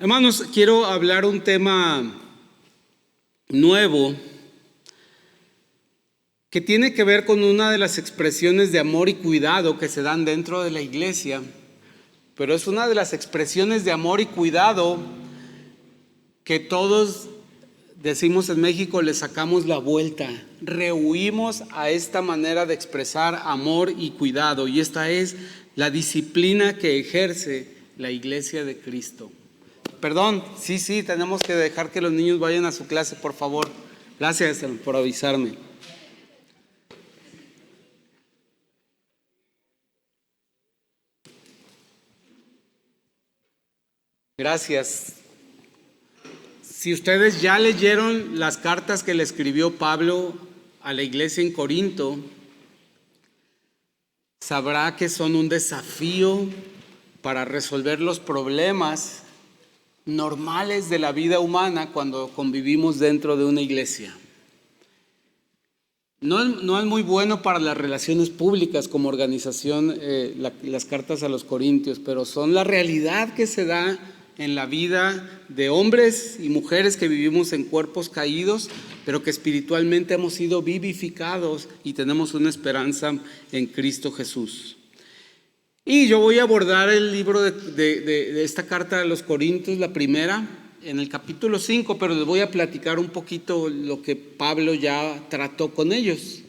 Hermanos, quiero hablar un tema nuevo que tiene que ver con una de las expresiones de amor y cuidado que se dan dentro de la iglesia, pero es una de las expresiones de amor y cuidado que todos decimos en México, le sacamos la vuelta, rehuimos a esta manera de expresar amor y cuidado, y esta es la disciplina que ejerce la iglesia de Cristo. Perdón, sí, tenemos que dejar que los niños vayan a su clase, por favor. Gracias por avisarme. Gracias. Si ustedes ya leyeron las cartas que le escribió Pablo a la iglesia en Corinto, sabrá que son un desafío para resolver los problemas normales de la vida humana cuando convivimos dentro de una iglesia. No es muy bueno para las relaciones públicas como organización las cartas a los corintios, pero son la realidad que se da en la vida de hombres y mujeres que vivimos en cuerpos caídos, pero que espiritualmente hemos sido vivificados y tenemos una esperanza en Cristo Jesús. Y yo voy a abordar el libro de esta carta a los Corintios, la primera, en el capítulo 5, pero les voy a platicar un poquito lo que Pablo ya trató con ellos.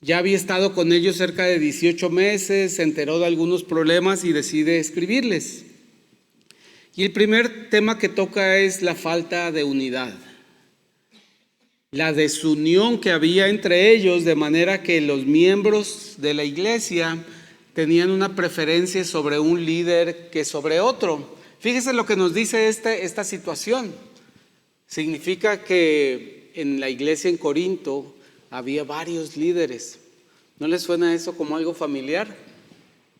Ya había estado con ellos cerca de 18 meses, se enteró de algunos problemas y decide escribirles. Y el primer tema que toca es la falta de unidad, la desunión que había entre ellos, de manera que los miembros de la iglesia tenían una preferencia sobre un líder que sobre otro. Fíjese lo que nos dice esta situación. Significa que en la iglesia en Corinto había varios líderes. ¿No les suena eso como algo familiar?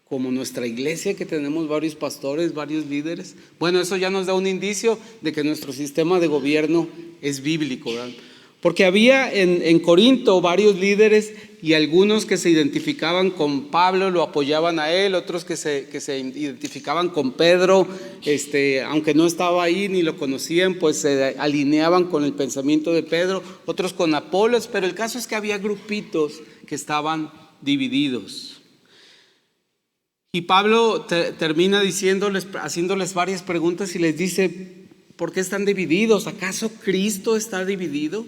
Como nuestra iglesia, que tenemos varios pastores, varios líderes. Bueno, eso ya nos da un indicio de que nuestro sistema de gobierno es bíblico, ¿verdad? Porque había en Corinto varios líderes y algunos que se identificaban con Pablo, lo apoyaban a él, otros que se identificaban con Pedro, aunque no estaba ahí ni lo conocían, pues se alineaban con el pensamiento de Pedro, otros con Apolos, pero el caso es que había grupitos que estaban divididos. Y Pablo termina haciéndoles varias preguntas y les dice: ¿por qué están divididos? ¿Acaso Cristo está dividido?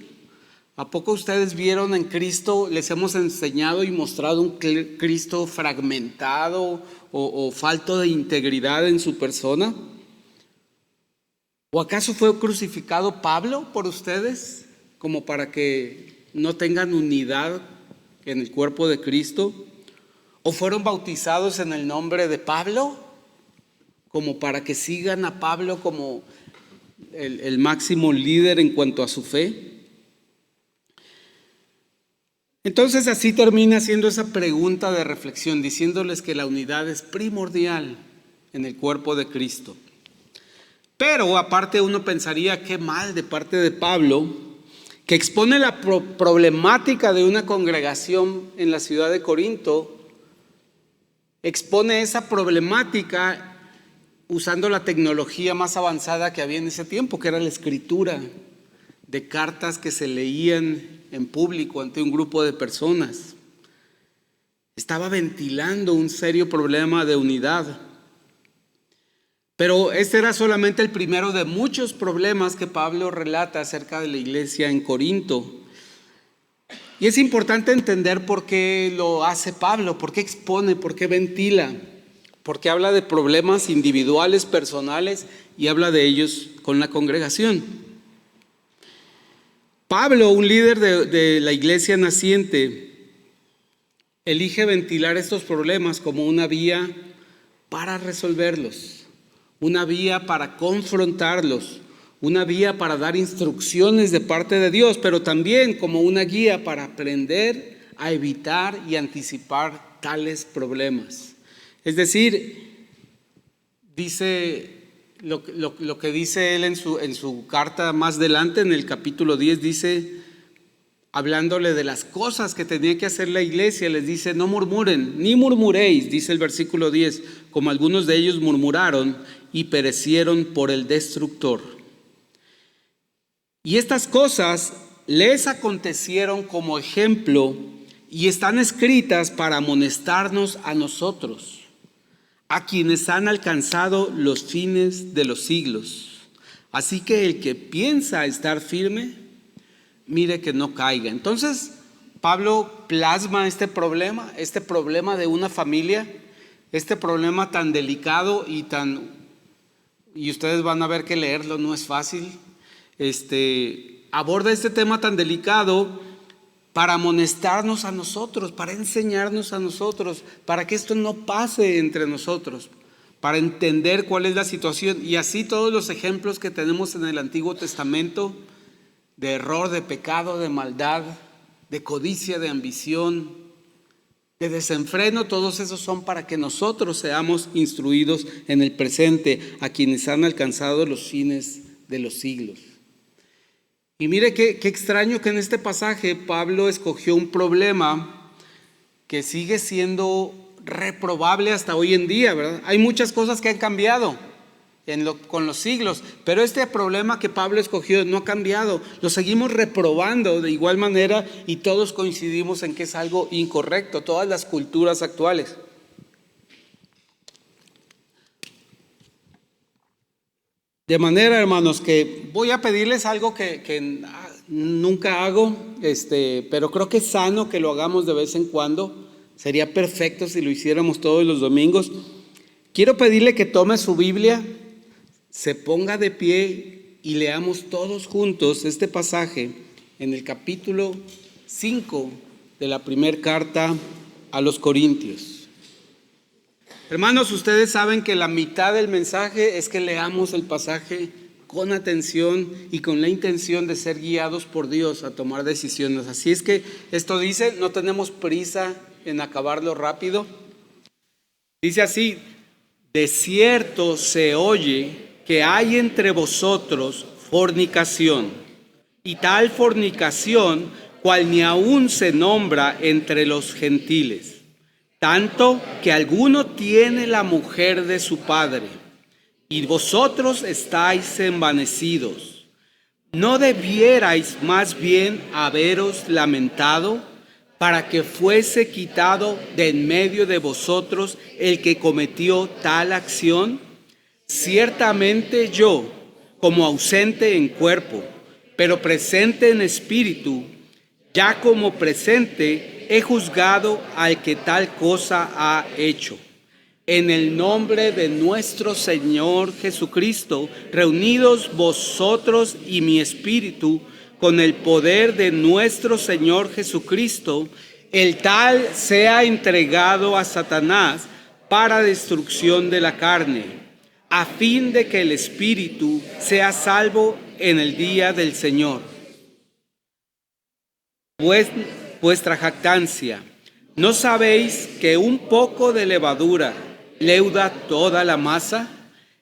¿A poco ustedes vieron en Cristo, les hemos enseñado y mostrado un Cristo fragmentado o falto de integridad en su persona? ¿O acaso fue crucificado Pablo por ustedes como para que no tengan unidad en el cuerpo de Cristo? ¿O fueron bautizados en el nombre de Pablo como para que sigan a Pablo como el máximo líder en cuanto a su fe? Entonces así termina haciendo esa pregunta de reflexión, diciéndoles que la unidad es primordial en el cuerpo de Cristo. Pero aparte uno pensaría, qué mal de parte de Pablo, que expone la problemática de una congregación en la ciudad de Corinto, expone esa problemática usando la tecnología más avanzada que había en ese tiempo, que era la escritura de cartas que se leían en público ante un grupo de personas. Estaba ventilando un serio problema de unidad. Pero este era solamente el primero de muchos problemas que Pablo relata acerca de la iglesia en Corinto. Y es importante entender por qué lo hace Pablo, por qué expone, por qué ventila, por qué habla de problemas individuales, personales, y habla de ellos con la congregación. Pablo, un líder de la iglesia naciente, elige ventilar estos problemas como una vía para resolverlos, una vía para confrontarlos, una vía para dar instrucciones de parte de Dios, pero también como una guía para aprender a evitar y anticipar tales problemas. Es decir, dice lo que dice él en su carta más adelante, en el capítulo 10, dice: hablándole de las cosas que tenía que hacer la iglesia, les dice: no murmuren, ni murmuréis, dice el versículo 10, como algunos de ellos murmuraron y perecieron por el destructor. Y estas cosas les acontecieron como ejemplo y están escritas para amonestarnos a nosotros, a quienes han alcanzado los fines de los siglos. Así que el que piensa estar firme, mire que no caiga. Entonces, Pablo plasma este problema de una familia, este problema tan delicado y ustedes van a ver que leerlo no es fácil. Aborda este tema tan delicado para amonestarnos a nosotros, para enseñarnos a nosotros, para que esto no pase entre nosotros, para entender cuál es la situación. Y así todos los ejemplos que tenemos en el Antiguo Testamento de error, de pecado, de maldad, de codicia, de ambición, de desenfreno, todos esos son para que nosotros seamos instruidos en el presente, a quienes han alcanzado los fines de los siglos. Y mire qué extraño que en este pasaje Pablo escogió un problema que sigue siendo reprobable hasta hoy en día, ¿verdad? Hay muchas cosas que han cambiado con los siglos, pero este problema que Pablo escogió no ha cambiado, lo seguimos reprobando de igual manera y todos coincidimos en que es algo incorrecto, todas las culturas actuales. De manera, hermanos, que voy a pedirles algo que nunca hago, pero creo que es sano que lo hagamos de vez en cuando. Sería perfecto si lo hiciéramos todos los domingos. Quiero pedirle que tome su Biblia, se ponga de pie y leamos todos juntos este pasaje en el capítulo 5 de la primera carta a los Corintios. Hermanos, ustedes saben que la mitad del mensaje es que leamos el pasaje con atención y con la intención de ser guiados por Dios a tomar decisiones. Así es que esto dice, no tenemos prisa en acabarlo rápido. Dice así: de cierto se oye que hay entre vosotros fornicación, y tal fornicación cual ni aún se nombra entre los gentiles, tanto que alguno tiene la mujer de su padre, y vosotros estáis envanecidos. ¿No debierais más bien haberos lamentado para que fuese quitado de en medio de vosotros el que cometió tal acción? Ciertamente yo, como ausente en cuerpo, pero presente en espíritu, ya como presente he juzgado al que tal cosa ha hecho. En el nombre de nuestro Señor Jesucristo, reunidos vosotros y mi espíritu, con el poder de nuestro Señor Jesucristo, el tal sea entregado a Satanás para destrucción de la carne, a fin de que el espíritu sea salvo en el día del Señor. Vuestra jactancia, ¿no sabéis que un poco de levadura leuda toda la masa?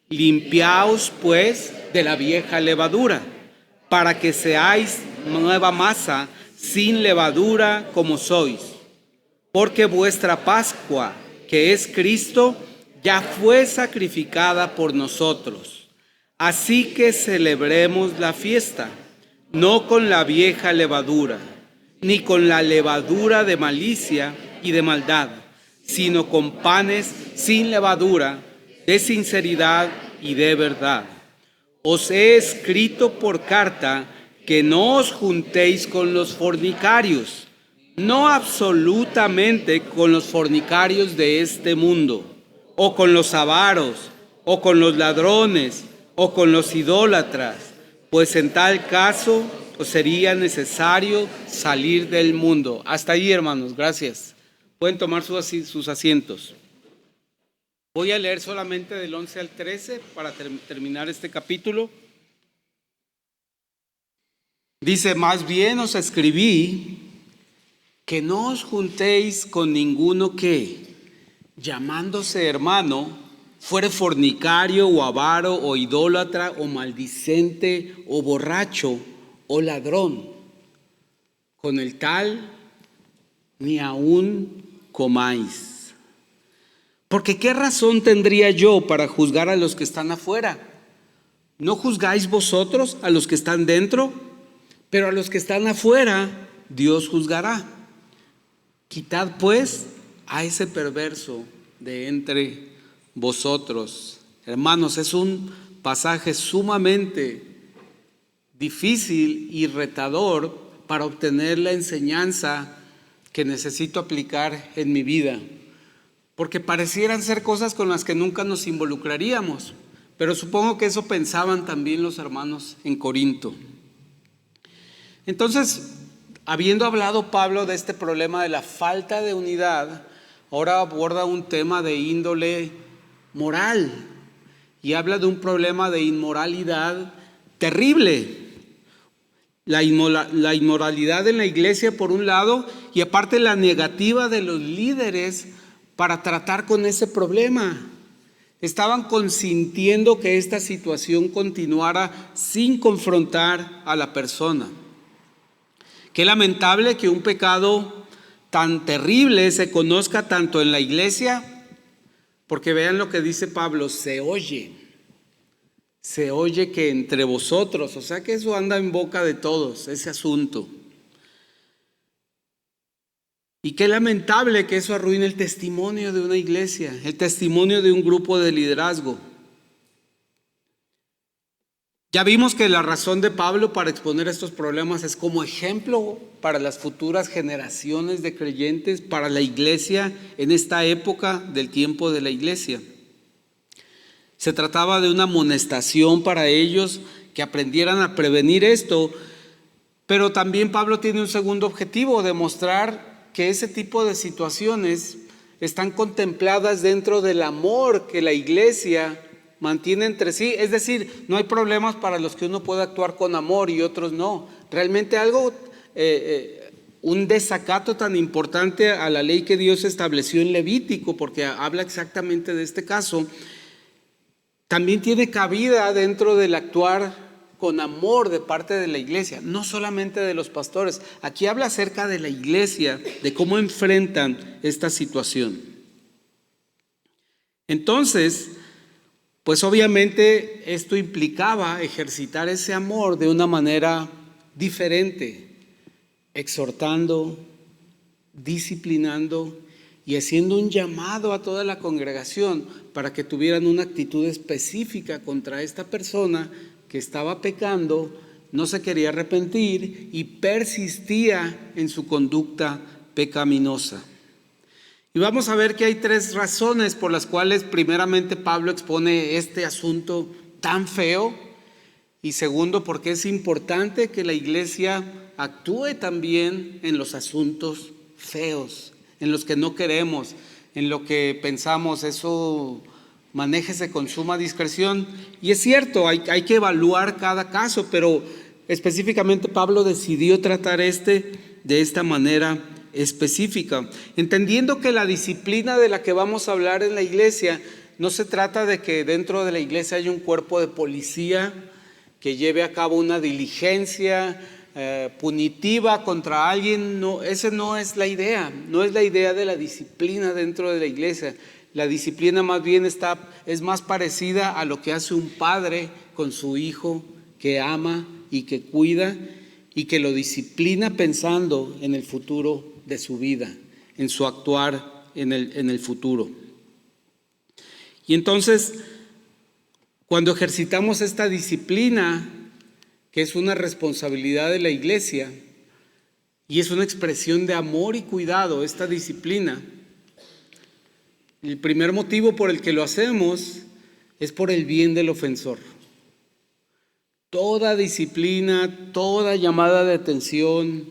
Limpiaos pues de la vieja levadura, para que seáis nueva masa, sin levadura como sois. Porque vuestra Pascua, que es Cristo, ya fue sacrificada por nosotros. Así que celebremos la fiesta, no con la vieja levadura, ni con la levadura de malicia y de maldad, sino con panes sin levadura, de sinceridad y de verdad. Os he escrito por carta que no os juntéis con los fornicarios, no absolutamente con los fornicarios de este mundo, o con los avaros, o con los ladrones, o con los idólatras, pues en tal caso os sería necesario salir del mundo. Hasta ahí, hermanos, gracias. Pueden tomar sus asientos. Voy a leer solamente del 11 al 13 para terminar este capítulo. Dice: más bien os escribí que no os juntéis con ninguno que, llamándose hermano, fuere fornicario o avaro o idólatra o maldicente o borracho o ladrón, con el tal ni aún comáis. Porque ¿qué razón tendría yo para juzgar a los que están afuera? ¿No juzgáis vosotros a los que están dentro? Pero a los que están afuera, Dios juzgará. Quitad pues a ese perverso de entre vosotros. Hermanos, es un pasaje sumamente difícil y retador para obtener la enseñanza que necesito aplicar en mi vida, porque parecieran ser cosas con las que nunca nos involucraríamos, pero supongo que eso pensaban también los hermanos en Corinto. Entonces, habiendo hablado Pablo de este problema de la falta de unidad, ahora aborda un tema de índole moral y habla de un problema de inmoralidad terrible. La inmoralidad en la iglesia por un lado, y aparte la negativa de los líderes para tratar con ese problema. Estaban consintiendo que esta situación continuara sin confrontar a la persona. Qué lamentable que un pecado tan terrible se conozca tanto en la iglesia, porque vean lo que dice Pablo, se oye que entre vosotros, o sea que eso anda en boca de todos, ese asunto. Y qué lamentable que eso arruine el testimonio de una iglesia, el testimonio de un grupo de liderazgo. Ya vimos que la razón de Pablo para exponer estos problemas es como ejemplo para las futuras generaciones de creyentes, para la iglesia en esta época del tiempo de la iglesia. Se trataba de una amonestación para ellos que aprendieran a prevenir esto, pero también Pablo tiene un segundo objetivo, demostrar que ese tipo de situaciones están contempladas dentro del amor que la iglesia mantiene entre sí. Es decir, no hay problemas para los que uno puede actuar con amor y otros no. Realmente un desacato tan importante a la ley que Dios estableció en Levítico, porque habla exactamente de este caso, también tiene cabida dentro del actuar con amor de parte de la iglesia, no solamente de los pastores. Aquí habla acerca de la iglesia, de cómo enfrentan esta situación. Entonces, pues obviamente esto implicaba ejercitar ese amor de una manera diferente, exhortando, disciplinando y haciendo un llamado a toda la congregación para que tuvieran una actitud específica contra esta persona que estaba pecando, no se quería arrepentir y persistía en su conducta pecaminosa. Y vamos a ver que hay 3 razones por las cuales primeramente Pablo expone este asunto tan feo, y segundo, porque es importante que la iglesia actúe también en los asuntos feos, en los que no queremos, en lo que pensamos, eso manéjese con suma discreción. Y es cierto, hay que evaluar cada caso, pero específicamente Pablo decidió tratar de esta manera específica, entendiendo que la disciplina de la que vamos a hablar en la iglesia no se trata de que dentro de la iglesia haya un cuerpo de policía que lleve a cabo una diligencia punitiva contra alguien. No, esa no es la idea, no es la idea de la disciplina dentro de la iglesia. La disciplina más bien es más parecida a lo que hace un padre con su hijo que ama y que cuida y que lo disciplina pensando en el futuro de su vida, en su actuar en el futuro. Y entonces, cuando ejercitamos esta disciplina, que es una responsabilidad de la iglesia y es una expresión de amor y cuidado, esta disciplina, el primer motivo por el que lo hacemos es por el bien del ofensor. Toda disciplina, toda llamada de atención,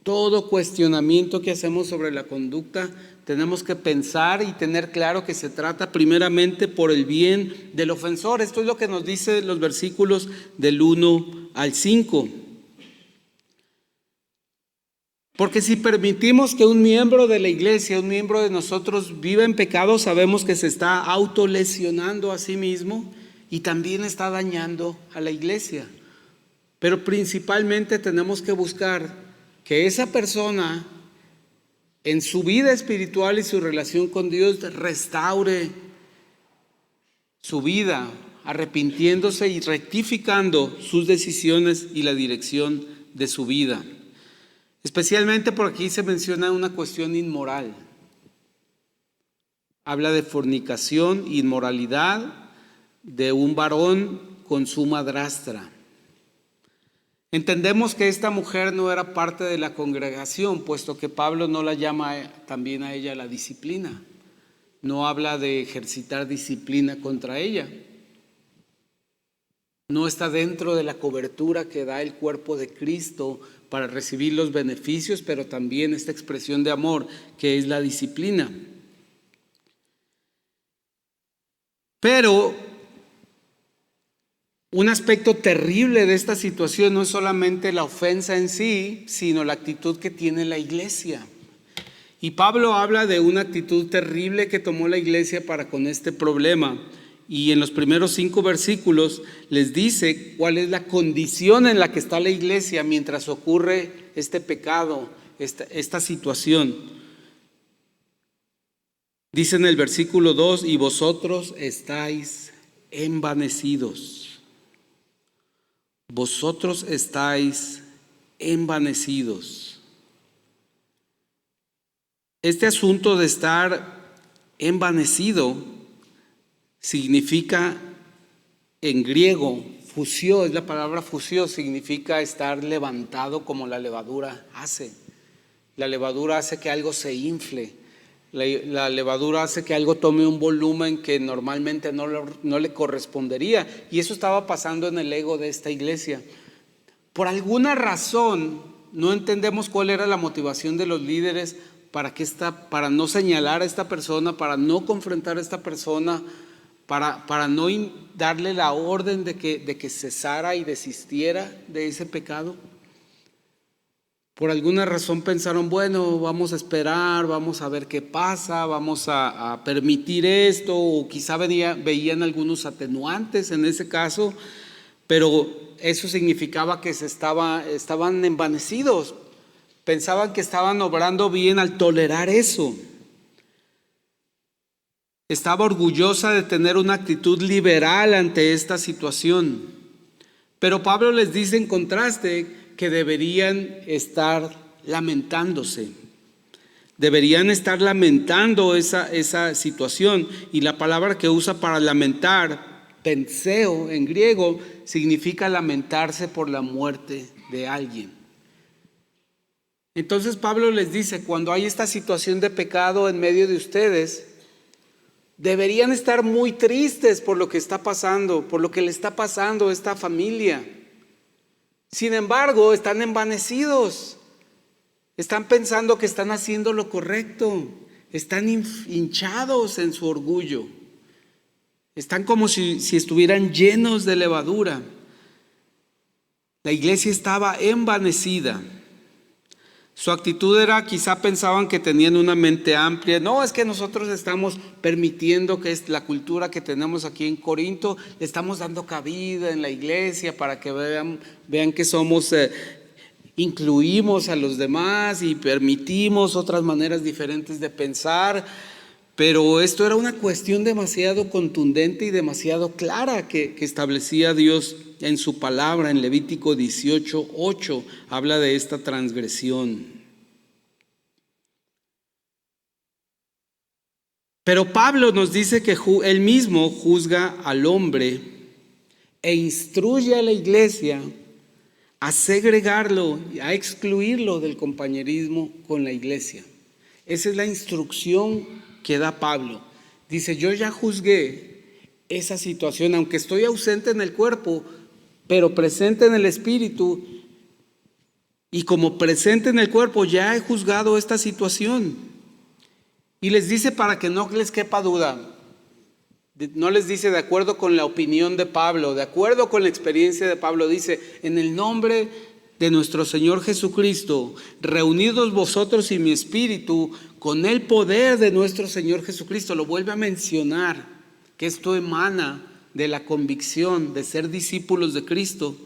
todo cuestionamiento que hacemos sobre la conducta, tenemos que pensar y tener claro que se trata primeramente por el bien del ofensor. Esto es lo que nos dice los versículos del 1 al 5. Porque si permitimos que un miembro de la iglesia, un miembro de nosotros viva en pecado, sabemos que se está autolesionando a sí mismo y también está dañando a la iglesia. Pero principalmente tenemos que buscar que esa persona en su vida espiritual y su relación con Dios restaure su vida, arrepintiéndose y rectificando sus decisiones y la dirección de su vida. Especialmente por aquí se menciona una cuestión inmoral. Habla de fornicación, inmoralidad de un varón con su madrastra. Entendemos que esta mujer no era parte de la congregación, puesto que Pablo no la llama también a ella la disciplina. No habla de ejercitar disciplina contra ella. No está dentro de la cobertura que da el cuerpo de Cristo para recibir los beneficios, pero también esta expresión de amor que es la disciplina. Pero un aspecto terrible de esta situación no es solamente la ofensa en sí, sino la actitud que tiene la iglesia. Y Pablo habla de una actitud terrible que tomó la iglesia para con este problema. Y en los primeros 5 versículos les dice cuál es la condición en la que está la iglesia mientras ocurre este pecado, esta situación. Dice en el versículo 2, y vosotros estáis envanecidos. Vosotros estáis envanecidos. Este asunto de estar envanecido significa en griego, fusio, es la palabra fusio, significa estar levantado como la levadura hace. La levadura hace que algo se infle. La levadura hace que algo tome un volumen que normalmente no le correspondería. Y eso estaba pasando en el ego de esta iglesia. Por alguna razón, no entendemos cuál era la motivación de los líderes para no señalar a esta persona, para no confrontar a esta persona, para no darle la orden de que cesara y desistiera de ese pecado. Por alguna razón pensaron, bueno, vamos a esperar, vamos a ver qué pasa, vamos a permitir esto, o quizá veían algunos atenuantes en ese caso, pero eso significaba que estaban envanecidos, pensaban que estaban obrando bien al tolerar eso. Estaba orgullosa de tener una actitud liberal ante esta situación, pero Pablo les dice en contraste que deberían estar lamentándose. Deberían estar lamentando esa situación. Y la palabra que usa para lamentar, penseo en griego, significa lamentarse por la muerte de alguien. Entonces Pablo les dice, cuando hay esta situación de pecado en medio de ustedes, deberían estar muy tristes por lo que está pasando, por lo que le está pasando a esta familia. Sin embargo, están envanecidos, están pensando que están haciendo lo correcto, están hinchados en su orgullo, están como si estuvieran llenos de levadura. La iglesia estaba envanecida. Su actitud era, quizá pensaban que tenían una mente amplia. No, es que nosotros estamos permitiendo que es la cultura que tenemos aquí en Corinto, le estamos dando cabida en la iglesia para que vean que somos, incluimos a los demás y permitimos otras maneras diferentes de pensar. Pero esto era una cuestión demasiado contundente y demasiado clara que establecía Dios en su palabra. En Levítico 18:8 habla de esta transgresión. Pero Pablo nos dice que él mismo juzga al hombre e instruye a la iglesia a segregarlo, a excluirlo del compañerismo con la iglesia. Esa es la instrucción que da Pablo. Dice, yo ya juzgué esa situación, aunque estoy ausente en el cuerpo, pero presente en el espíritu, y como presente en el cuerpo ya he juzgado esta situación. Y les dice para que no les quepa duda, no les dice de acuerdo con la opinión de Pablo, de acuerdo con la experiencia de Pablo, dice, en el nombre de nuestro Señor Jesucristo, reunidos vosotros y mi espíritu, con el poder de nuestro Señor Jesucristo. Lo vuelve a mencionar, que esto emana de la convicción de ser discípulos de Cristo.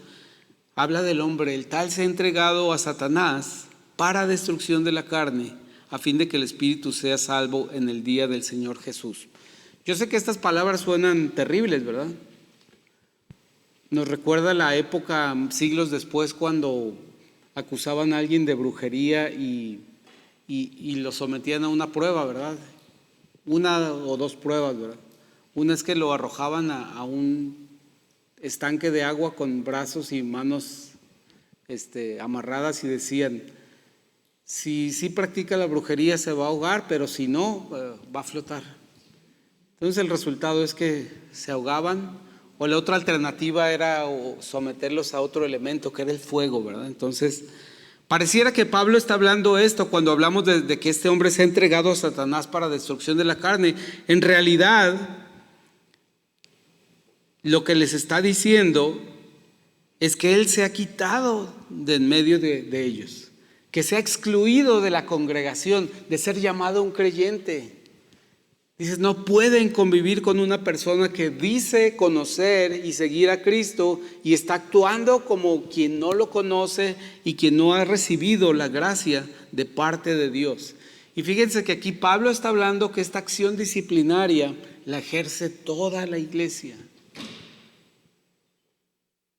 Habla del hombre, el tal se ha entregado a Satanás para destrucción de la carne, a fin de que el espíritu sea salvo en el día del Señor Jesús. Yo sé que estas palabras suenan terribles, ¿verdad? Nos recuerda la época, siglos después, cuando acusaban a alguien de brujería y lo sometían a una prueba, ¿verdad? Una o dos pruebas, ¿verdad? Una es que lo arrojaban a un estanque de agua con brazos y manos amarradas y decían: si practica la brujería se va a ahogar, pero si no, va a flotar. Entonces el resultado es que se ahogaban, o la otra alternativa era someterlos a otro elemento, que era el fuego, ¿verdad? Entonces pareciera que Pablo está hablando esto cuando hablamos de que este hombre se ha entregado a Satanás para destrucción de la carne. En realidad, lo que les está diciendo es que él se ha quitado de en medio de ellos, que se ha excluido de la congregación, de ser llamado un creyente. Dices, no pueden convivir con una persona que dice conocer y seguir a Cristo y está actuando como quien no lo conoce y quien no ha recibido la gracia de parte de Dios. Y fíjense que aquí Pablo está hablando que esta acción disciplinaria la ejerce toda la iglesia.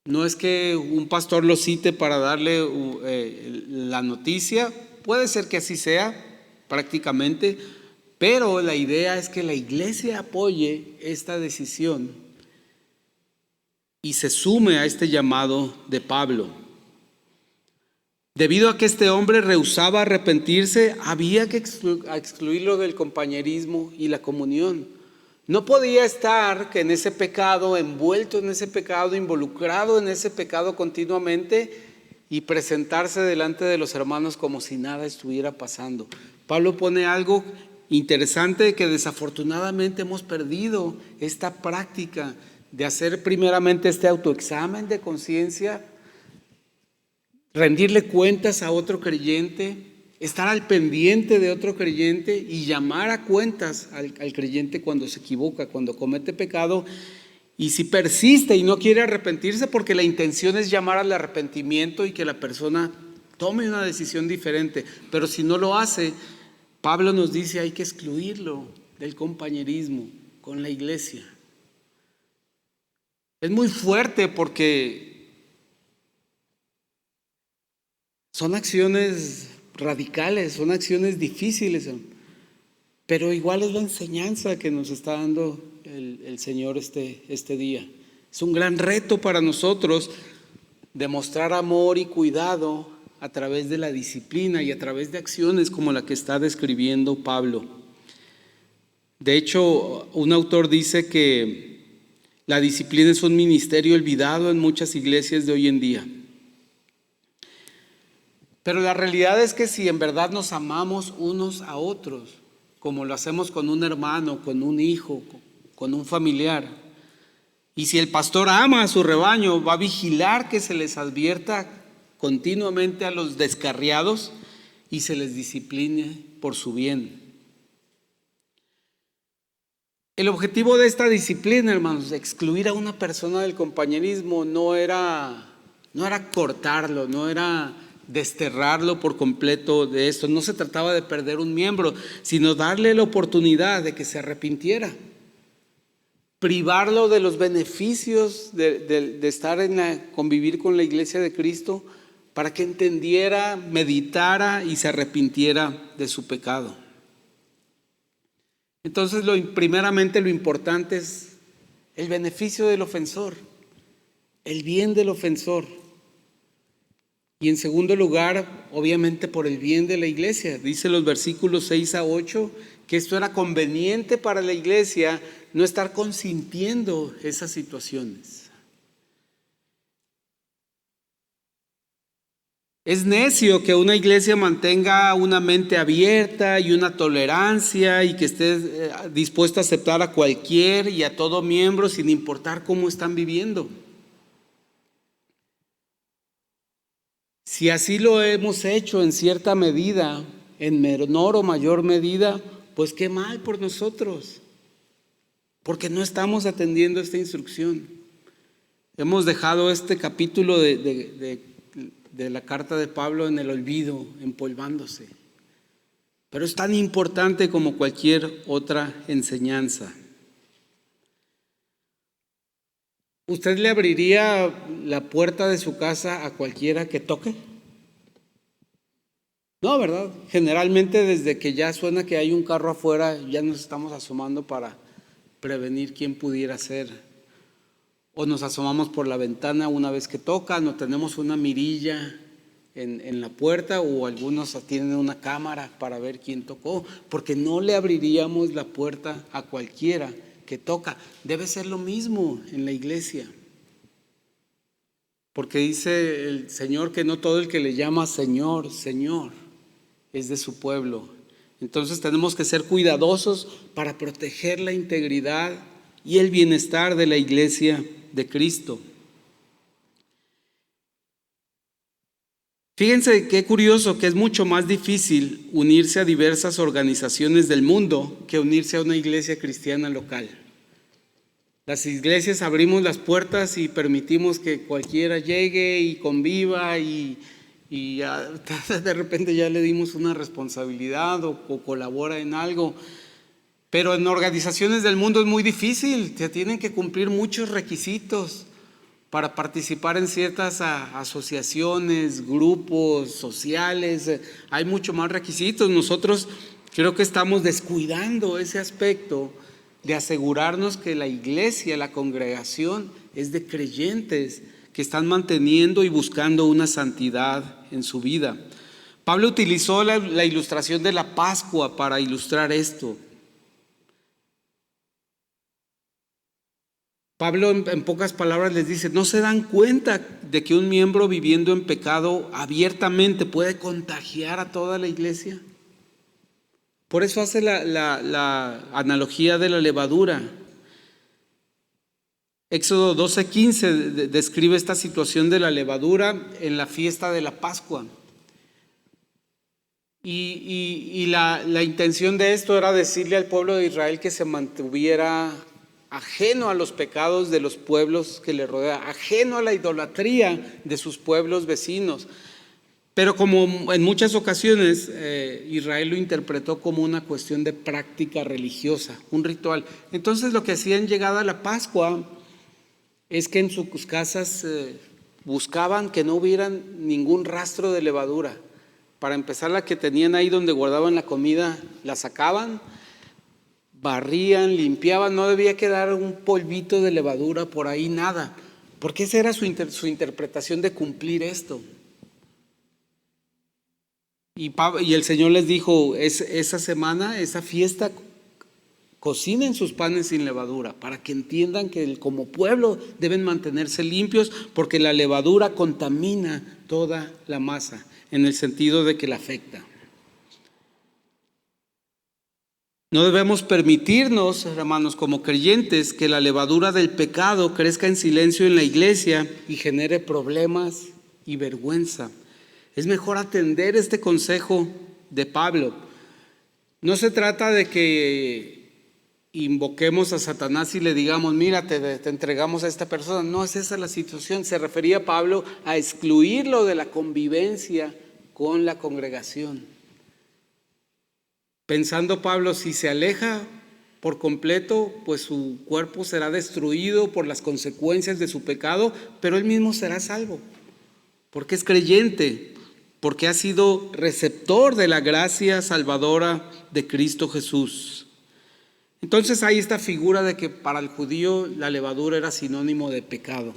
No es que un pastor lo cite para darle la noticia, puede ser que así sea prácticamente, pero la idea es que la iglesia apoye esta decisión y se sume a este llamado de Pablo. Debido a que este hombre rehusaba arrepentirse, había que excluirlo del compañerismo y la comunión. No podía estar en ese pecado, envuelto en ese pecado, involucrado en ese pecado continuamente y presentarse delante de los hermanos como si nada estuviera pasando. Pablo pone algo interesante, que desafortunadamente hemos perdido esta práctica de hacer primeramente este autoexamen de conciencia, rendirle cuentas a otro creyente, estar al pendiente de otro creyente y llamar a cuentas al creyente cuando se equivoca, cuando comete pecado. Y si persiste y no quiere arrepentirse, porque la intención es llamar al arrepentimiento y que la persona tome una decisión diferente, pero si no lo hace, Pablo nos dice hay que excluirlo del compañerismo con la iglesia. Es muy fuerte porque son acciones radicales, son acciones difíciles, pero igual es la enseñanza que nos está dando el Señor este día. Es un gran reto para nosotros demostrar amor y cuidado a través de la disciplina y a través de acciones como la que está describiendo Pablo. De hecho, un autor dice que la disciplina es un ministerio olvidado en muchas iglesias de hoy en día. Pero la realidad es que si en verdad nos amamos unos a otros, como lo hacemos con un hermano, con un hijo, con un familiar, y si el pastor ama a su rebaño, va a vigilar que se les advierta continuamente a los descarriados y se les discipline por su bien. El objetivo de esta disciplina, hermanos, de excluir a una persona del compañerismo no era cortarlo, no era desterrarlo por completo de esto. No se trataba de perder un miembro, sino darle la oportunidad de que se arrepintiera, privarlo de los beneficios de estar convivir con la iglesia de Cristo, para que entendiera, meditara y se arrepintiera de su pecado. Entonces, primeramente lo importante es el beneficio del ofensor, el bien del ofensor. Y en segundo lugar, obviamente por el bien de la iglesia. Dice los versículos 6 a 8 que esto era conveniente para la iglesia no estar consintiendo esas situaciones. Es necio que una iglesia mantenga una mente abierta y una tolerancia y que esté dispuesta a aceptar a cualquier y a todo miembro sin importar cómo están viviendo. Si así lo hemos hecho en cierta medida, en menor o mayor medida, pues qué mal por nosotros, porque no estamos atendiendo esta instrucción. Hemos dejado este capítulo de de la carta de Pablo en el olvido, empolvándose. Pero es tan importante como cualquier otra enseñanza. ¿Usted le abriría la puerta de su casa a cualquiera que toque? No, ¿verdad? Generalmente desde que ya suena que hay un carro afuera, ya nos estamos asomando para prevenir quién pudiera ser. O nos asomamos por la ventana una vez que tocan, o tenemos una mirilla en la puerta, o algunos tienen una cámara para ver quién tocó, porque no le abriríamos la puerta a cualquiera que toca. Debe ser lo mismo en la iglesia. Porque dice el Señor que no todo el que le llama Señor, Señor, es de su pueblo. Entonces tenemos que ser cuidadosos para proteger la integridad y el bienestar de la iglesia de Cristo. Fíjense qué curioso que es mucho más difícil unirse a diversas organizaciones del mundo que unirse a una iglesia cristiana local. Las iglesias abrimos las puertas y permitimos que cualquiera llegue y conviva y de repente ya le dimos una responsabilidad o colabora en algo. Pero en organizaciones del mundo es muy difícil, se tienen que cumplir muchos requisitos para participar en ciertas asociaciones, grupos sociales. Hay mucho más requisitos. Nosotros creo que estamos descuidando ese aspecto de asegurarnos que la iglesia, la congregación, es de creyentes que están manteniendo y buscando una santidad en su vida. Pablo utilizó la ilustración de la Pascua para ilustrar esto. Pablo en pocas palabras les dice, ¿no se dan cuenta de que un miembro viviendo en pecado abiertamente puede contagiar a toda la iglesia? Por eso hace la analogía de la levadura. Éxodo 12:15 describe esta situación de la levadura en la fiesta de la Pascua. Y la intención de esto era decirle al pueblo de Israel que se mantuviera ajeno a los pecados de los pueblos que le rodean, ajeno a la idolatría de sus pueblos vecinos. Pero como en muchas ocasiones Israel lo interpretó como una cuestión de práctica religiosa, un ritual. Entonces lo que hacían llegada la Pascua es que en sus casas buscaban que no hubieran ningún rastro de levadura. Para empezar, la que tenían ahí donde guardaban la comida, la sacaban, barrían, limpiaban, no debía quedar un polvito de levadura por ahí, nada, porque esa era su interpretación de cumplir esto. Y el Señor les dijo, esa semana, esa fiesta, cocinen sus panes sin levadura, para que entiendan que como pueblo deben mantenerse limpios, porque la levadura contamina toda la masa, en el sentido de que la afecta. No debemos permitirnos, hermanos, como creyentes, que la levadura del pecado crezca en silencio en la iglesia y genere problemas y vergüenza. Es mejor atender este consejo de Pablo. No se trata de que invoquemos a Satanás y le digamos, mira, te entregamos a esta persona. No es esa la situación. Se refería Pablo a excluirlo de la convivencia con la congregación. Pensando Pablo, si se aleja por completo, pues su cuerpo será destruido por las consecuencias de su pecado, pero él mismo será salvo, porque es creyente, porque ha sido receptor de la gracia salvadora de Cristo Jesús. Entonces hay esta figura de que para el judío la levadura era sinónimo de pecado,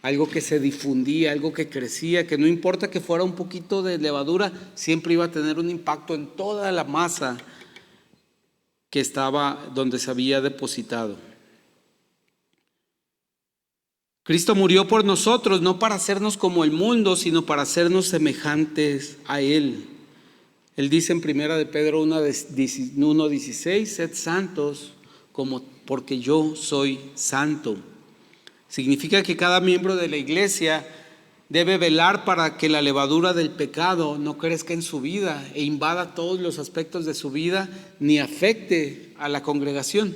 algo que se difundía, algo que crecía, que no importa que fuera un poquito de levadura, siempre iba a tener un impacto en toda la masa que estaba donde se había depositado. Cristo murió por nosotros, no para hacernos como el mundo, sino para hacernos semejantes a Él. Él dice en 1 de Pedro 1:16, sed santos porque yo soy santo. Significa que cada miembro de la iglesia debe velar para que la levadura del pecado no crezca en su vida e invada todos los aspectos de su vida, ni afecte a la congregación.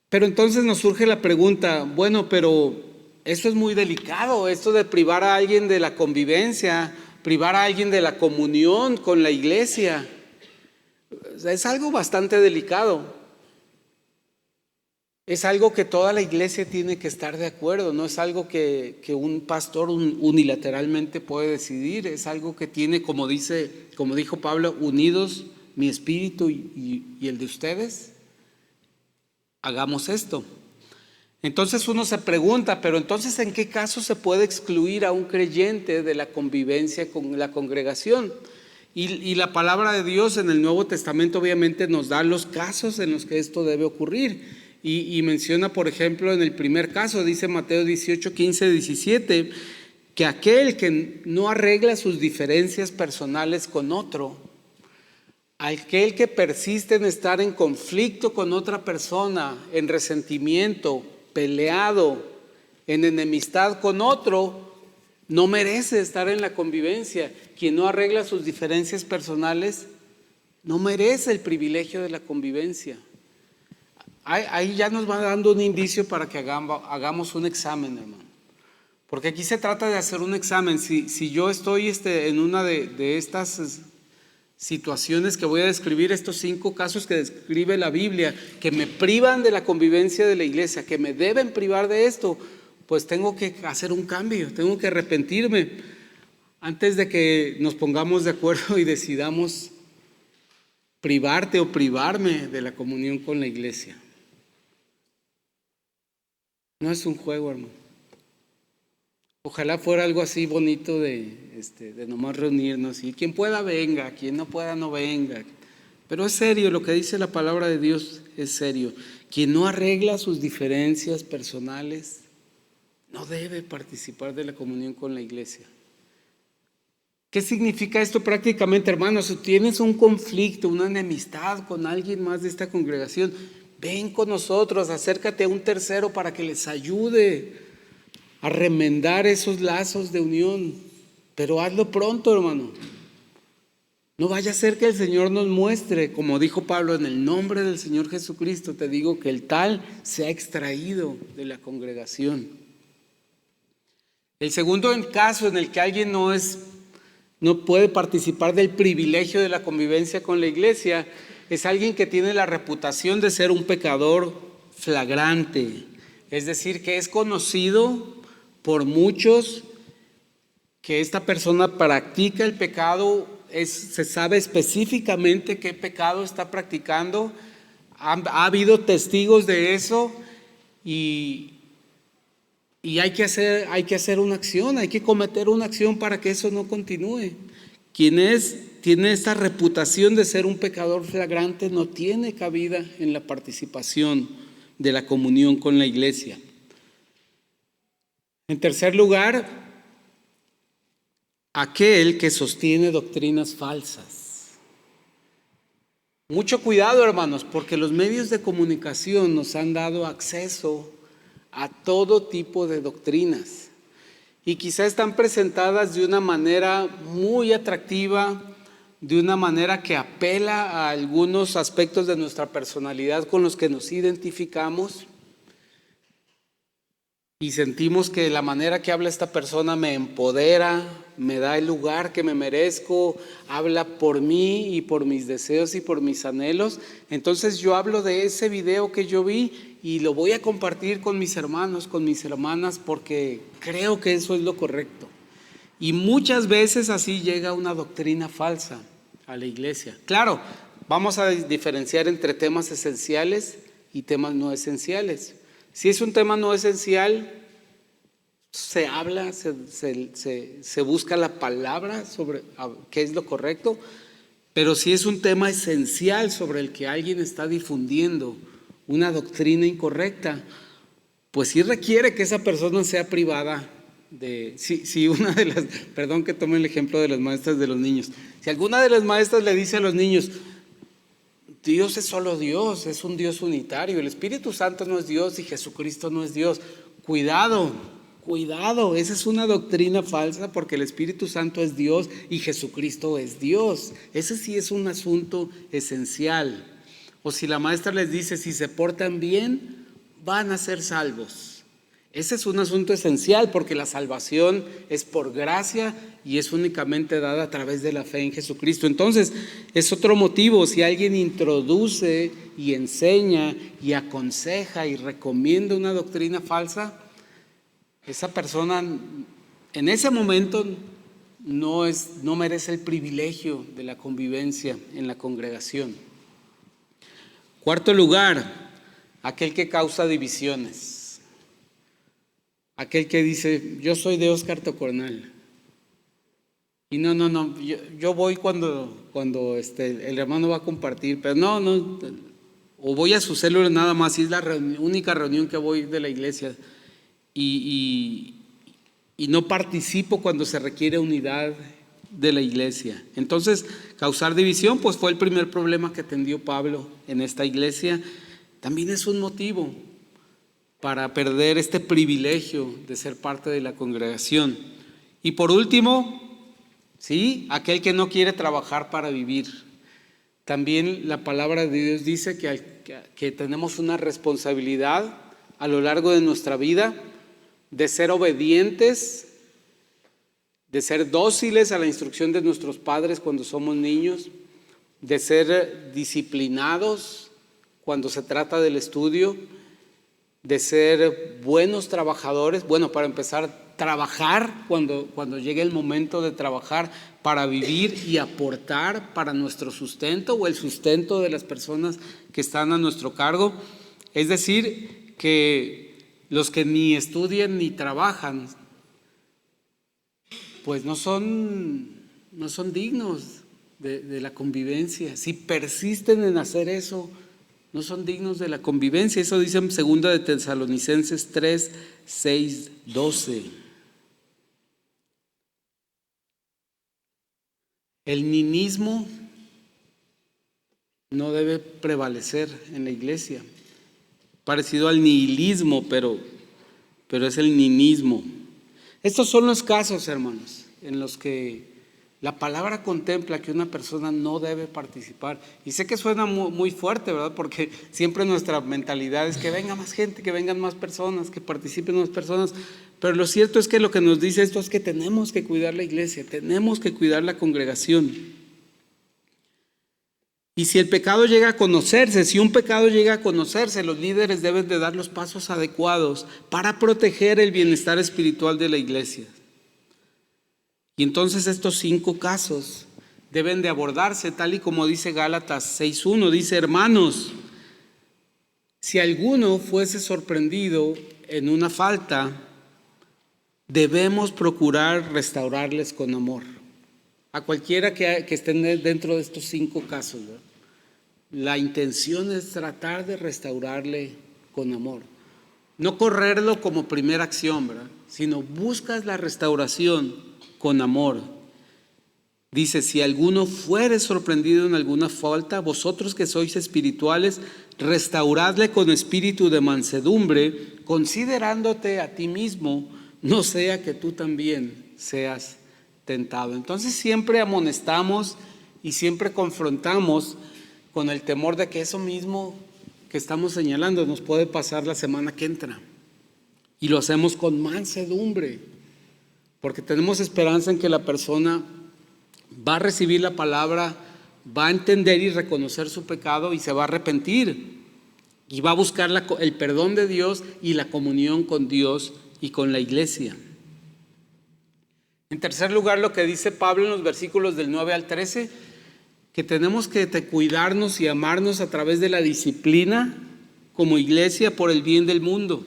Pero entonces nos surge la pregunta, bueno, pero esto es muy delicado, esto de privar a alguien de la convivencia, privar a alguien de la comunión con la iglesia. Es algo bastante delicado. Es algo que toda la iglesia tiene que estar de acuerdo, no es algo que un pastor unilateralmente puede decidir, es algo que tiene, como dijo Pablo, unidos mi espíritu y el de ustedes. Hagamos esto. Entonces uno se pregunta, pero entonces ¿en qué caso se puede excluir a un creyente de la convivencia con la congregación? Y la palabra de Dios en el Nuevo Testamento obviamente nos da los casos en los que esto debe ocurrir. Y menciona, por ejemplo, en el primer caso, dice Mateo 18, 15, 17, que aquel que no arregla sus diferencias personales con otro, aquel que persiste en estar en conflicto con otra persona, en resentimiento, peleado, en enemistad con otro, no merece estar en la convivencia. Quien no arregla sus diferencias personales no merece el privilegio de la convivencia. Ahí ya nos va dando un indicio para que hagamos un examen, hermano. Porque aquí se trata de hacer un examen. Si yo estoy en una de estas situaciones que voy a describir, estos 5 casos que describe la Biblia, que me privan de la convivencia de la iglesia, que me deben privar de esto, pues tengo que hacer un cambio, tengo que arrepentirme antes de que nos pongamos de acuerdo y decidamos privarte o privarme de la comunión con la iglesia. No es un juego, hermano. Ojalá fuera algo así bonito de nomás reunirnos y quien pueda venga, quien no pueda no venga. Pero es serio, lo que dice la palabra de Dios es serio. Quien no arregla sus diferencias personales no debe participar de la comunión con la iglesia. ¿Qué significa esto prácticamente, hermanos? Si tienes un conflicto, una enemistad con alguien más de esta congregación, ven con nosotros, acércate a un tercero para que les ayude a remendar esos lazos de unión. Pero hazlo pronto, hermano. No vaya a ser que el Señor nos muestre, como dijo Pablo, en el nombre del Señor Jesucristo, te digo que el tal se ha extraído de la congregación. El segundo caso en el que alguien no puede participar del privilegio de la convivencia con la iglesia es alguien que tiene la reputación de ser un pecador flagrante, es decir, que es conocido por muchos que esta persona practica el pecado, se sabe específicamente qué pecado está practicando, ha habido testigos de eso y hay que hacer una acción, hay que cometer una acción para que eso no continúe. Quien tiene esta reputación de ser un pecador flagrante no tiene cabida en la participación de la comunión con la iglesia. En tercer lugar, aquel que sostiene doctrinas falsas. Mucho cuidado, hermanos, porque los medios de comunicación nos han dado acceso a todo tipo de doctrinas y quizá están presentadas de una manera muy atractiva, de una manera que apela a algunos aspectos de nuestra personalidad con los que nos identificamos y sentimos que la manera que habla esta persona me empodera, me da el lugar que me merezco, habla por mí y por mis deseos y por mis anhelos. Entonces yo hablo de ese video que yo vi y lo voy a compartir con mis hermanos, con mis hermanas, porque creo que eso es lo correcto. Y muchas veces así llega una doctrina falsa a la iglesia. Claro, vamos a diferenciar entre temas esenciales y temas no esenciales. Si es un tema no esencial, se habla, se busca la palabra sobre qué es lo correcto, pero si es un tema esencial sobre el que alguien está difundiendo una doctrina incorrecta, pues sí requiere que esa persona sea privada de, si una de las, perdón que tome el ejemplo de las maestras de los niños, si alguna de las maestras le dice a los niños, Dios es solo Dios, es un Dios unitario, el Espíritu Santo no es Dios y Jesucristo no es Dios, cuidado, esa es una doctrina falsa porque el Espíritu Santo es Dios y Jesucristo es Dios, ese sí es un asunto esencial. O si la maestra les dice, si se portan bien, van a ser salvos. Ese es un asunto esencial porque la salvación es por gracia y es únicamente dada a través de la fe en Jesucristo. Entonces, es otro motivo. Si alguien introduce y enseña y aconseja y recomienda una doctrina falsa, esa persona en ese momento no merece el privilegio de la convivencia en la congregación. Cuarto lugar, aquel que causa divisiones. Aquel que dice, yo soy de Óscar Tocornal. Y no, yo voy cuando el hermano va a compartir, pero no, o voy a su célula nada más, y es la única reunión que voy de la iglesia. Y no participo cuando se requiere unidad de la iglesia. Entonces, causar división, pues fue el primer problema que atendió Pablo en esta iglesia. También es un motivo para perder este privilegio de ser parte de la congregación. Y por último, ¿sí?, aquel que no quiere trabajar para vivir. También la palabra de Dios dice que tenemos una responsabilidad a lo largo de nuestra vida de ser obedientes, de ser dóciles a la instrucción de nuestros padres cuando somos niños, de ser disciplinados cuando se trata del estudio, de ser buenos trabajadores. Bueno, para empezar, trabajar cuando llegue el momento de trabajar para vivir y aportar para nuestro sustento o el sustento de las personas que están a nuestro cargo. Es decir, que los que ni estudian ni trabajan, pues no son dignos de la convivencia. Si persisten en hacer eso, no son dignos de la convivencia. Eso dice en 2 de Tesalonicenses 3, 6, 12. El ninismo no debe prevalecer en la iglesia. Parecido al nihilismo, pero es el ninismo. Estos son los casos, hermanos, en los que la palabra contempla que una persona no debe participar. Y sé que suena muy fuerte, ¿verdad? Porque siempre nuestra mentalidad es que venga más gente, que vengan más personas, que participen más personas. Pero lo cierto es que lo que nos dice esto es que tenemos que cuidar la iglesia, tenemos que cuidar la congregación. Y si el pecado llega a conocerse, si un pecado llega a conocerse, los líderes deben de dar los pasos adecuados para proteger el bienestar espiritual de la iglesia. Y entonces estos 5 casos deben de abordarse tal y como dice Gálatas 6:1. Dice: hermanos, si alguno fuese sorprendido en una falta, debemos procurar restaurarles con amor. A cualquiera que estén dentro de estos 5 casos, ¿verdad? La intención es tratar de restaurarle con amor. No correrlo como primera acción, ¿verdad?, sino buscas la restauración con amor. Dice: si alguno fuere sorprendido en alguna falta, vosotros que sois espirituales, restauradle con espíritu de mansedumbre, considerándote a ti mismo, no sea que tú también seas tentado. Entonces siempre amonestamos y siempre confrontamos con el temor de que eso mismo que estamos señalando nos puede pasar la semana que entra. Y lo hacemos con mansedumbre, porque tenemos esperanza en que la persona va a recibir la palabra, va a entender y reconocer su pecado y se va a arrepentir y va a buscar el perdón de Dios y la comunión con Dios y con la iglesia. En tercer lugar, lo que dice Pablo en los versículos del 9 al 13, que tenemos que cuidarnos y amarnos a través de la disciplina como iglesia por el bien del mundo.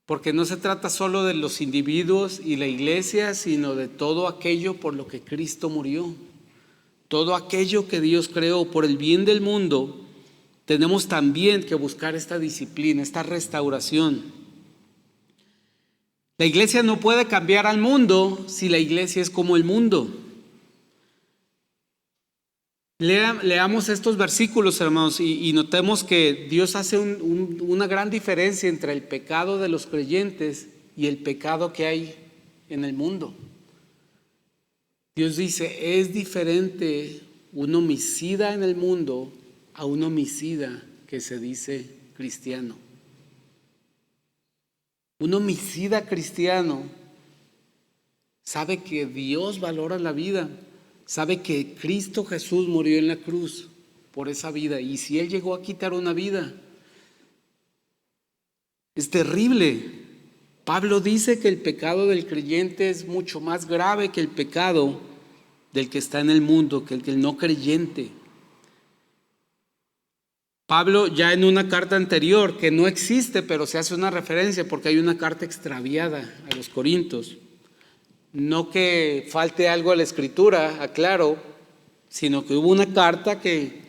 Porque no se trata solo de los individuos y la iglesia, sino de todo aquello por lo que Cristo murió. Todo aquello que Dios creó por el bien del mundo, tenemos también que buscar esta disciplina, esta restauración. La iglesia no puede cambiar al mundo si la iglesia es como el mundo. Leamos estos versículos, hermanos, y notemos que Dios hace una gran diferencia entre el pecado de los creyentes y el pecado que hay en el mundo. Dios dice: es diferente un homicida en el mundo a un homicida que se dice cristiano. Un homicida cristiano sabe que Dios valora la vida, sabe que Cristo Jesús murió en la cruz por esa vida, y si Él llegó a quitar una vida, es terrible. Pablo dice que el pecado del creyente es mucho más grave que el pecado del que está en el mundo, que el no creyente. Pablo, ya en una carta anterior, que no existe, pero se hace una referencia porque hay una carta extraviada a los Corintios. No que falte algo a la escritura, aclaro, sino que hubo una carta que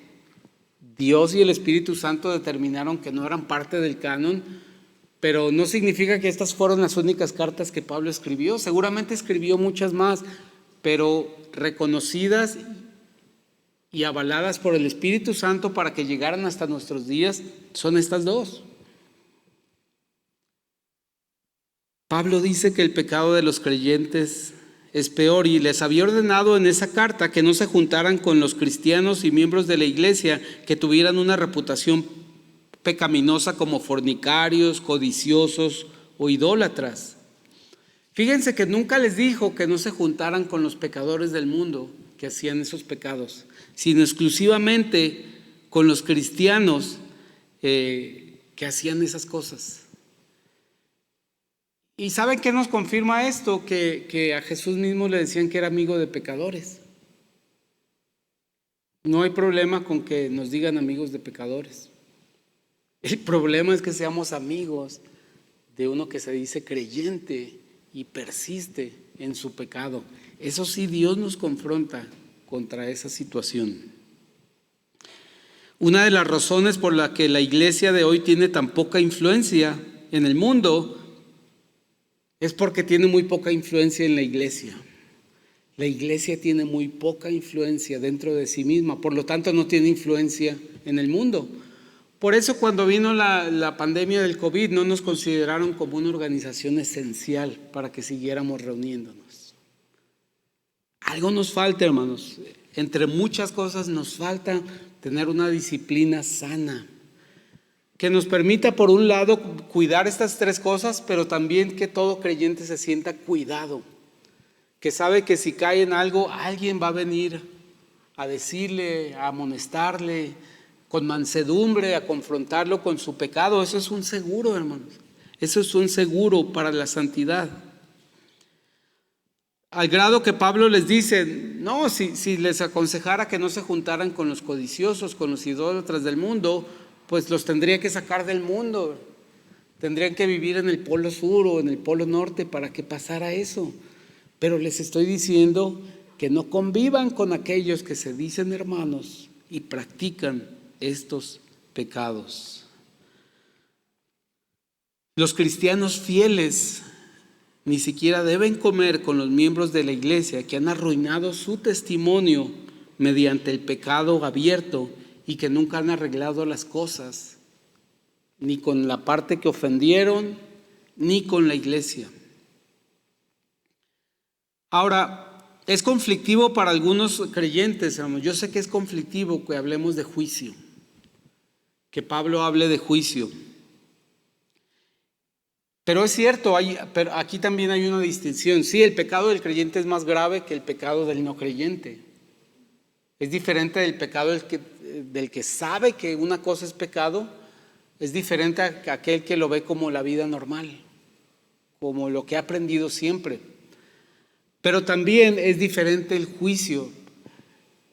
Dios y el Espíritu Santo determinaron que no eran parte del canon, pero no significa que estas fueron las únicas cartas que Pablo escribió. Seguramente escribió muchas más, pero reconocidas y avaladas por el Espíritu Santo para que llegaran hasta nuestros días son estas dos. Pablo dice que el pecado de los creyentes es peor y les había ordenado en esa carta que no se juntaran con los cristianos y miembros de la iglesia que tuvieran una reputación pecaminosa como fornicarios, codiciosos o idólatras. Fíjense que nunca les dijo que no se juntaran con los pecadores del mundo que hacían esos pecados, sino exclusivamente con los cristianos que hacían esas cosas. ¿Y saben qué nos confirma esto? Que a Jesús mismo le decían que era amigo de pecadores. No hay problema con que nos digan amigos de pecadores. El problema es que seamos amigos de uno que se dice creyente y persiste en su pecado. Eso sí, Dios nos confronta contra esa situación. Una de las razones por la que la iglesia de hoy tiene tan poca influencia en el mundo es porque tiene muy poca influencia en la iglesia. La iglesia tiene muy poca influencia dentro de sí misma, por lo tanto no tiene influencia en el mundo. Por eso cuando vino la pandemia del COVID no nos consideraron como una organización esencial para que siguiéramos reuniéndonos. Algo nos falta, hermanos. Entre muchas cosas nos falta tener una disciplina sana que nos permita, por un lado, cuidar estas tres cosas, pero también que todo creyente se sienta cuidado, que sabe que si cae en algo, alguien va a venir a decirle, a amonestarle, con mansedumbre, a confrontarlo con su pecado. Eso es un seguro, hermanos. Eso es un seguro para la santidad. Al grado que Pablo les dice, no, si les aconsejara que no se juntaran con los codiciosos, con los idólatras del mundo, pues los tendría que sacar del mundo. Tendrían que vivir en el polo sur o en el polo norte para que pasara eso. Pero les estoy diciendo que no convivan con aquellos que se dicen hermanos y practican estos pecados. Los cristianos fieles ni siquiera deben comer con los miembros de la iglesia que han arruinado su testimonio mediante el pecado abierto y que nunca han arreglado las cosas, ni con la parte que ofendieron, ni con la iglesia. Ahora, es conflictivo para algunos creyentes, hermanos. Yo sé que es conflictivo que hablemos de juicio, que Pablo hable de juicio. Pero es cierto, pero aquí también hay una distinción. Sí, el pecado del creyente es más grave que el pecado del no creyente. Es diferente del pecado del que sabe que una cosa es pecado, es diferente a aquel que lo ve como la vida normal, como lo que ha aprendido siempre. Pero también es diferente el juicio.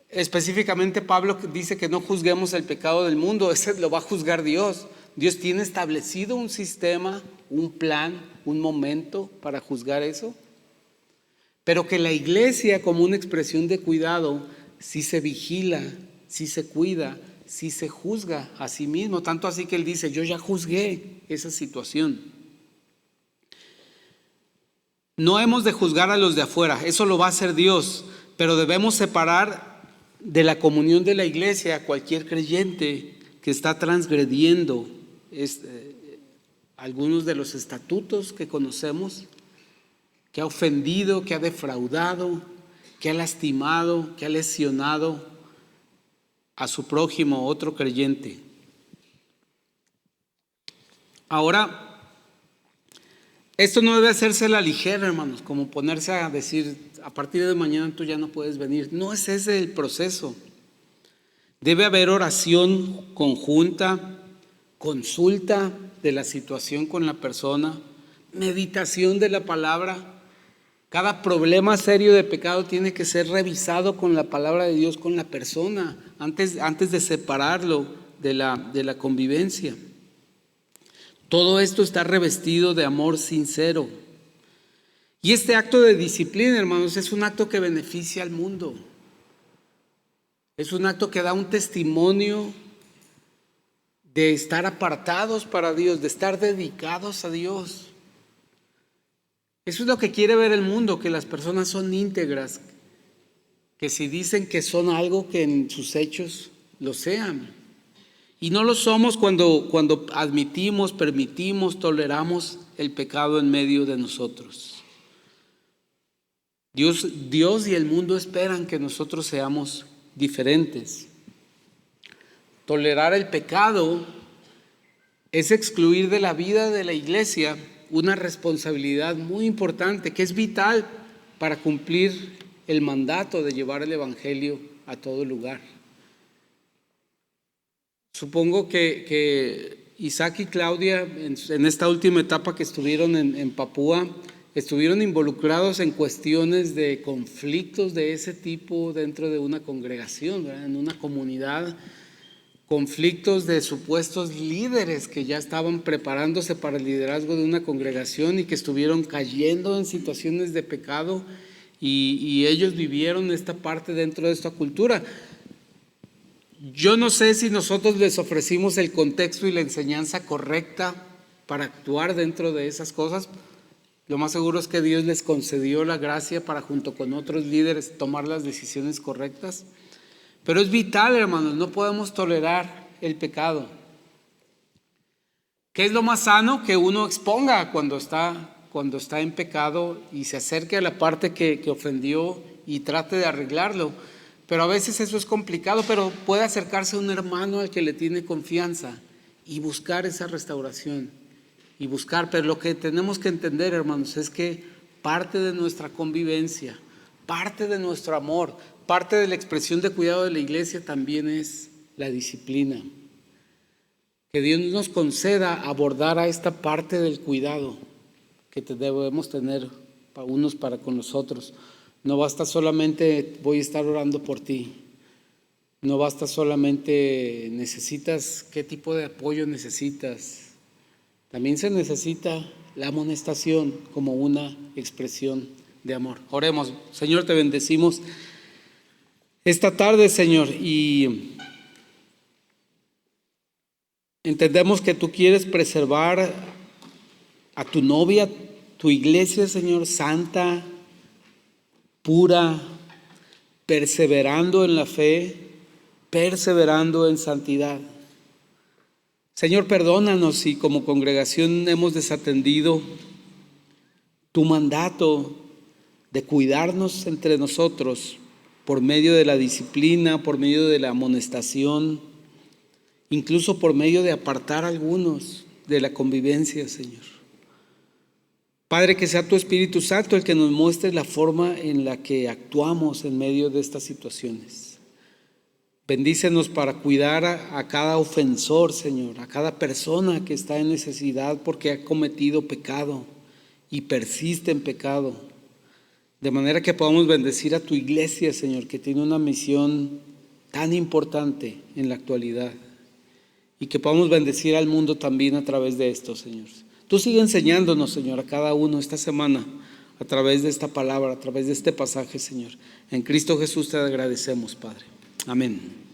Específicamente Pablo dice que no juzguemos el pecado del mundo, ese lo va a juzgar Dios. Dios tiene establecido un sistema, un plan, un momento para juzgar eso. Pero que la iglesia, como una expresión de cuidado, sí se vigila, sí se cuida, sí se juzga a sí mismo. Tanto así que él dice, yo ya juzgué esa situación. No hemos de juzgar a los de afuera, eso lo va a hacer Dios, pero debemos separar de la comunión de la iglesia a cualquier creyente que está transgrediendo algunos de los estatutos que conocemos, que ha ofendido, que ha defraudado, que ha lastimado, que ha lesionado a su prójimo, otro creyente. Ahora, Esto no debe hacerse a la ligera, hermanos, como ponerse a decir, a partir de mañana tú ya no puedes venir. No es ese el proceso. Debe haber oración conjunta, consulta de la situación con la persona, meditación de la palabra. Cada problema serio de pecado tiene que ser revisado con la palabra de Dios, con la persona, antes de separarlo de la convivencia. Todo esto está revestido de amor sincero. Y este acto de disciplina, hermanos, es un acto que beneficia al mundo. Es un acto que da un testimonio de estar apartados para Dios, de estar dedicados a Dios. Eso es lo que quiere ver el mundo, que las personas son íntegras, que si dicen que son algo, que en sus hechos lo sean. Y no lo somos cuando admitimos, permitimos, toleramos el pecado en medio de nosotros. Dios y el mundo esperan que nosotros seamos diferentes. Tolerar el pecado es excluir de la vida de la iglesia una responsabilidad muy importante, que es vital para cumplir el mandato de llevar el evangelio a todo lugar. Supongo que Isaac y Claudia, en esta última etapa que estuvieron en Papúa, estuvieron involucrados en cuestiones de conflictos de ese tipo dentro de una congregación, ¿verdad? En una comunidad, conflictos de supuestos líderes que ya estaban preparándose para el liderazgo de una congregación y que estuvieron cayendo en situaciones de pecado, y ellos vivieron esta parte dentro de esta cultura. Yo no sé si nosotros les ofrecimos el contexto y la enseñanza correcta para actuar dentro de esas cosas. Lo más seguro es que Dios les concedió la gracia para, junto con otros líderes, tomar las decisiones correctas. Pero es vital, hermanos, no podemos tolerar el pecado. ¿Qué es lo más sano? Que uno exponga cuando está en pecado y se acerque a la parte que ofendió y trate de arreglarlo. Pero a veces eso es complicado, pero puede acercarse a un hermano al que le tiene confianza y buscar esa restauración. Pero lo que tenemos que entender, hermanos, es que parte de nuestra convivencia, parte de nuestro amor, parte de la expresión de cuidado de la iglesia también es la disciplina. Que Dios nos conceda abordar a esta parte del cuidado que debemos tener unos para con los otros. No basta solamente voy a estar orando por ti. No basta solamente necesitas, ¿qué tipo de apoyo necesitas? También se necesita la amonestación como una expresión de amor. Oremos. Señor, te bendecimos esta tarde, Señor, y entendemos que tú quieres preservar a tu novia, tu iglesia, Señor, santa, pura, perseverando en la fe, perseverando en santidad. Señor, perdónanos si como congregación hemos desatendido tu mandato de cuidarnos entre nosotros por medio de la disciplina, por medio de la amonestación, incluso por medio de apartar a algunos de la convivencia, Señor. Padre, que sea tu Espíritu Santo el que nos muestre la forma en la que actuamos en medio de estas situaciones. Bendícenos para cuidar a cada ofensor, Señor, a cada persona que está en necesidad porque ha cometido pecado y persiste en pecado. De manera que podamos bendecir a tu iglesia, Señor, que tiene una misión tan importante en la actualidad. Y que podamos bendecir al mundo también a través de esto, Señor. Tú sigue enseñándonos, Señor, a cada uno esta semana a través de esta palabra, a través de este pasaje, Señor. En Cristo Jesús te agradecemos, Padre. Amén.